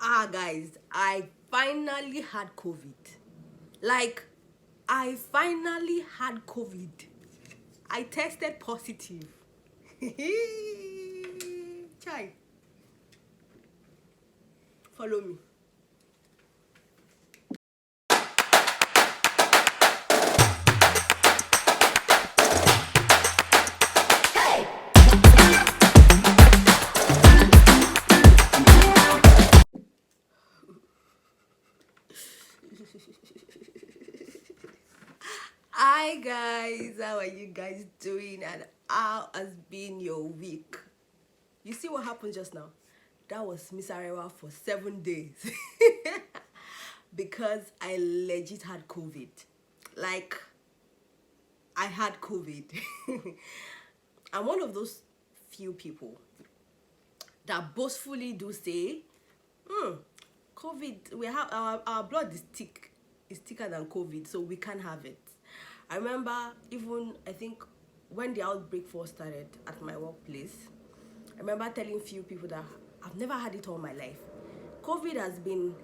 Guys, I finally had COVID. Like, I finally had COVID. I tested positive. Chai, follow me. Hi guys, how are you guys doing? And how has been your week? You see what happened just now? That was Miss Arewa for 7 days. Because I legit had COVID. Like, I had COVID. I'm one of those few people that boastfully do say, hmm, COVID, we have our blood is thicker than COVID, so we can't have it. I remember even I think when the outbreak first started at my workplace, I remember telling few people that I've never had it all my life. COVID has been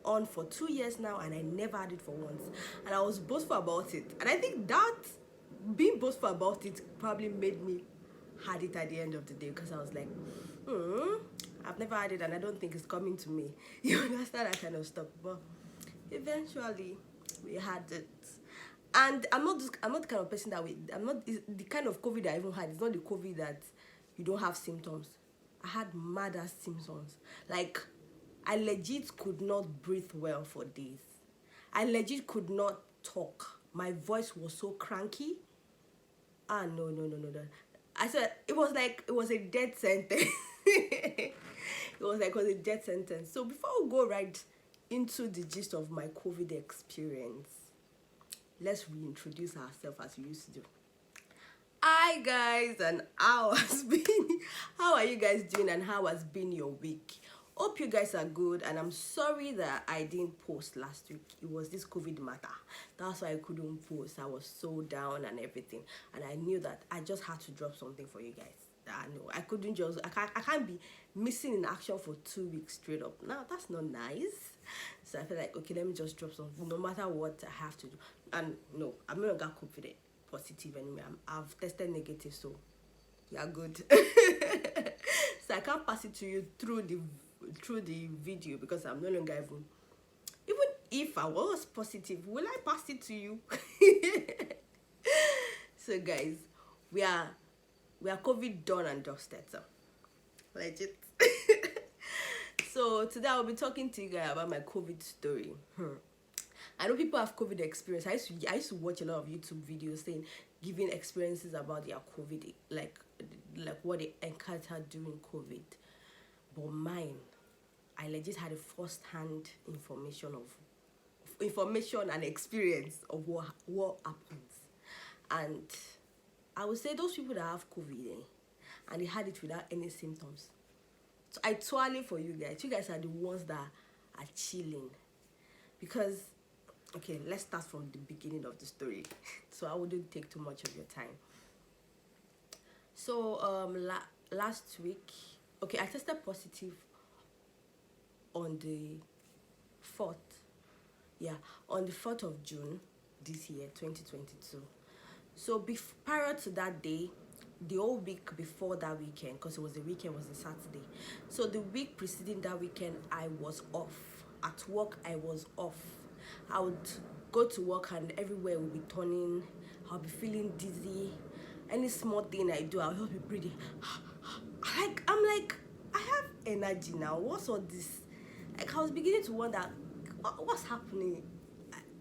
on for 2 years now and I never had it for once. And I was boastful about it. And I think that being boastful about it probably made me had it at the end of the day, because I was like, I've never had it and I don't think it's coming to me. You understand that kind of stuff. But eventually we had it. And I'm not the kind of person that I'm not the kind of COVID that I even had. It's not the COVID that you don't have symptoms. I had mad ass symptoms. Like, I legit could not breathe well for days. I legit could not talk. My voice was so cranky. No. I said it was like it was a death sentence. It was a death sentence. So before we go right into the gist of my COVID experience, let's reintroduce ourselves as we used to do. Hi guys, and how are you guys doing, and how has been your week? Hope you guys are good, and I'm sorry that I didn't post last week. It was this COVID matter. That's why I couldn't post. I was so down and everything, and I knew that I just had to drop something for you guys. No, I can't be missing in action for 2 weeks straight up. Now that's not nice. So I feel like, okay, let me just drop something no matter what I have to do. And no, I'm no longer confident positive anyway. I've tested negative, so you're good. So I can't pass it to you through the video, because I'm no longer even if I was positive, will I pass it to you? So guys, we are COVID done and dusted, so legit. So today I'll be talking to you guys about my COVID story. I know people have COVID experience. I used to watch a lot of YouTube videos saying, giving experiences about their COVID, like what they encountered during COVID. But mine, I legit had a first-hand information and experience of what happens. And I would say those people that have COVID, and they had it without any symptoms. So I twirling for you guys. You guys are the ones that are chilling, because okay, let's start from the beginning of the story. So I wouldn't take too much of your time. So last week, okay, I tested positive on the 4th. Yeah, on the 4th of June this year, 2022. So prior to that day, the whole week before that weekend, because it was the weekend, was a Saturday. So the week preceding that weekend, I was off. At work, I was off. I would go to work and everywhere will be turning. I'll be feeling dizzy. Any small thing I do, I'll just be breathing. I'm like, I have energy now. What's all this? Like, I was beginning to wonder, what's happening?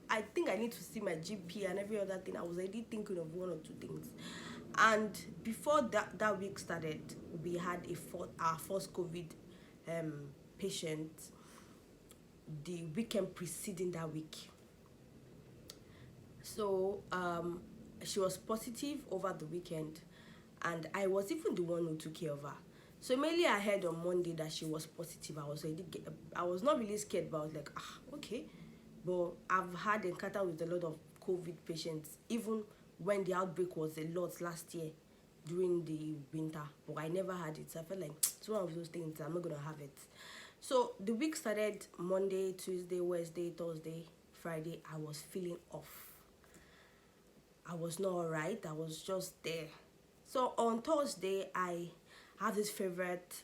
I think I need to see my GP and every other thing. I was already thinking of one or two things. And before that week started, we had our first COVID patient the weekend preceding that week. So she was positive over the weekend, and I was even the one who took care of her. So mainly I heard on Monday that she was positive. I was not really scared, but I was like, okay. But I've had encounter with a lot of COVID patients, even when the outbreak was a lot last year during the winter, but I never had it. So I felt like it's one of those things, I'm not gonna have it. So the week started Monday, Tuesday, Wednesday, Thursday, Friday. I was feeling off. I was not alright. I was just there. So on Thursday, I have this favorite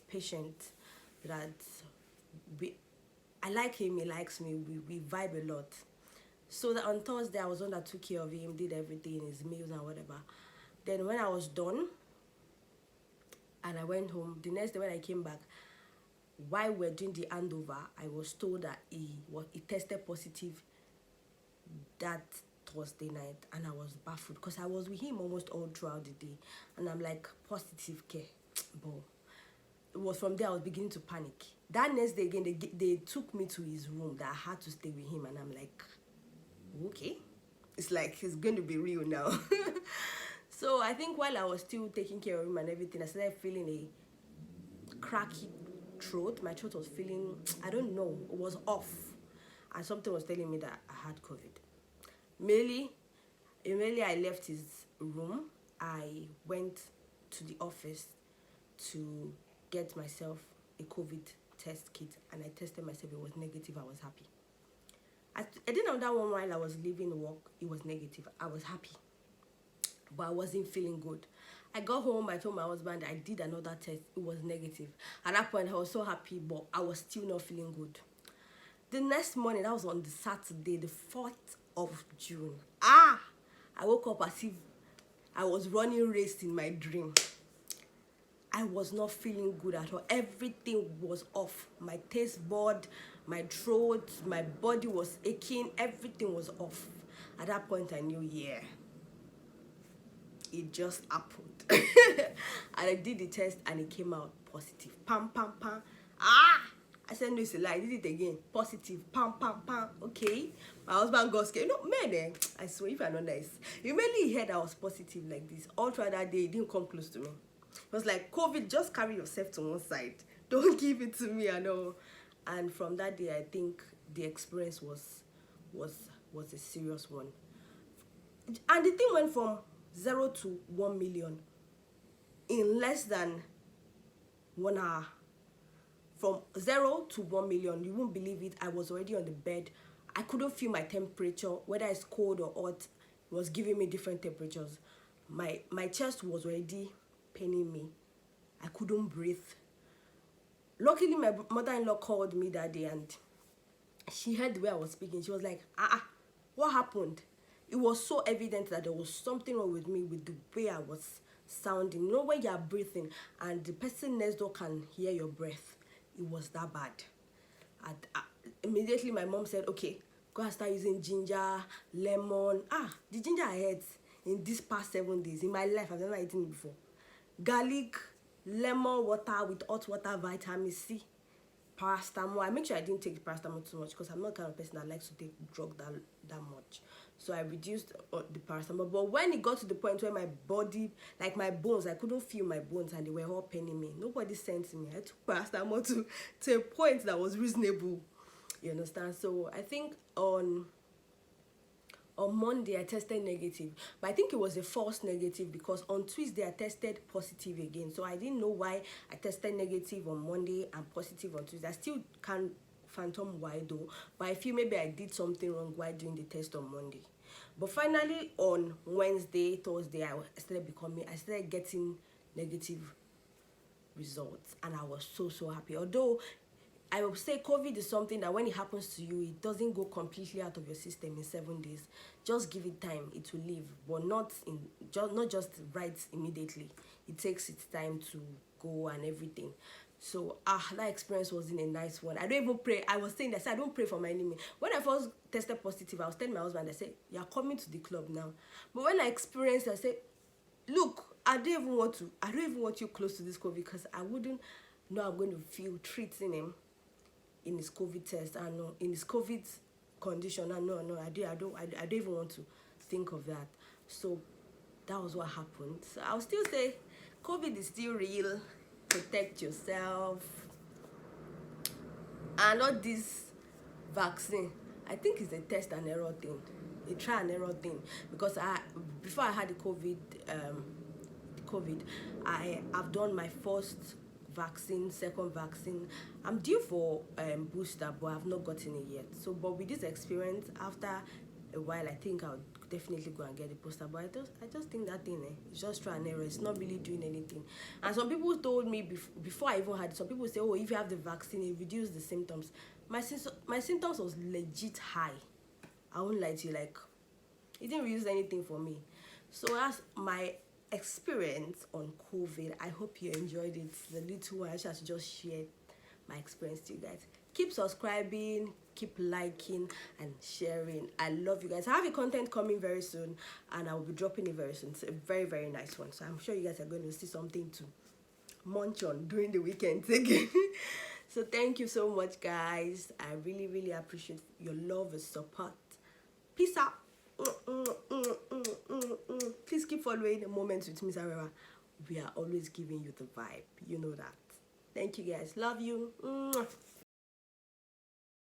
patient that we, I like him, he likes me, we vibe a lot. So that on Thursday, I was one that took care of him, did everything, his meals and whatever. Then when I was done and I went home, the next day when I came back, while we're doing the handover, I was told that he tested positive that Thursday night, and I was baffled because I was with him almost all throughout the day, and I'm like, positive care, but it was from there I was beginning to panic. That next day again, they took me to his room that I had to stay with him, and I'm like, okay, it's like it's going to be real now. So I think while I was still taking care of him and everything, I started feeling a cracky throat. My throat was feeling, I don't know, it was off, and something was telling me that I had COVID. Immediately I left his room, I went to the office to get myself a COVID test kit, and I tested myself. It was negative. I was happy. I didn't know that one while I was leaving work. It was negative. I was happy, but I wasn't feeling good. I got home, I told my husband I did another test. It was negative. At that point, I was so happy, but I was still not feeling good. The next morning, that was on the Saturday, the 4th of June. I woke up as if I was running race in my dream. I was not feeling good at all. Everything was off. My taste bud, my throat, my body was aching. Everything was off. At that point, I knew, yeah, it just happened. And I did the test, and it came out positive. Pam, pam, pam. I said, no, it's a lie. I did it again. Positive. Pam, pam, pam. Okay. My husband got scared. No, man, I swear, if you're not nice. Immediately he heard I was positive like this. All throughout that day, he didn't come close to me. It was like, COVID, just carry yourself to one side. Don't give it to me, I know. And from that day, I think the experience was a serious one. And the thing went from 0 to 1 million in less than 1 hour. From 0 to 1 million, you won't believe it. I was already on the bed. I couldn't feel my temperature, whether it's cold or hot. It was giving me different temperatures. My chest was already paining me. I couldn't breathe. Luckily, my mother-in-law called me that day, and she heard the way I was speaking. She was like, what happened? It was so evident that there was something wrong with me with the way I was sounding. You know, when you are breathing and the person next door can hear your breath. It was that bad. Immediately my mom said, okay, go and start using ginger, lemon. The ginger I had in these past 7 days in my life, I've never eaten it before. Garlic, lemon water with hot water, vitamin C, paracetamol. I make sure I didn't take the paracetamol too much because I'm not the kind of person that likes to take drug that much. So I reduced the paracetamol. But when it got to the point where my body, like my bones, I couldn't feel my bones and they were all paining me. Nobody sent me. I took paracetamol to a point that was reasonable. You understand? So I think on Monday I tested negative, but I think it was a false negative because on Tuesday I tested positive again. So I didn't know why I tested negative on Monday and positive on Tuesday. I still can't phantom why though, but I feel maybe I did something wrong while doing the test on Monday. But finally on Wednesday, Thursday, I started getting negative results, and I was so happy. Although I would say COVID is something that when it happens to you, it doesn't go completely out of your system in 7 days. Just give it time, it will leave, but not just right immediately. It takes its time to go and everything. So that experience wasn't a nice one. I don't even pray. I was saying that, I don't pray for my enemy. When I first tested positive, I was telling my husband, I said, you're coming to the club now. But when I experienced, I said, look, I don't even want you close to this COVID because I wouldn't know I'm going to feel treating him in his COVID test. I know in his COVID condition. I don't even want to think of that. So that was what happened. So I'll still say COVID is still real. Protect yourself. And not this vaccine. I think it's a test and error thing, a try and error thing. Because before I had the COVID, I have done my first vaccine, second vaccine. I'm due for booster, but I've not gotten it yet. So, but with this experience, after a while, I think I'll definitely go and get the booster. But I just think that thing, it's just try and error. It's not really doing anything. And some people told me before I even had it, some people say, oh, if you have the vaccine, it reduces the symptoms. My symptoms was legit high. I won't lie to you, like, it didn't reduce anything for me. So that's my experience on COVID. I hope you enjoyed it. The little one I just shared my experience to you guys. Keep subscribing, keep liking and sharing. I love you guys. I have a content coming very soon, and I will be dropping it very soon. It's a very, very nice one. So I'm sure you guys are going to see something to munch on during the weekend again. So thank you so much, guys. I really, really appreciate your love and support. Peace out. Please keep following the Moments with Miss Arera. We are always giving you the vibe. You know that. Thank you, guys. Love you.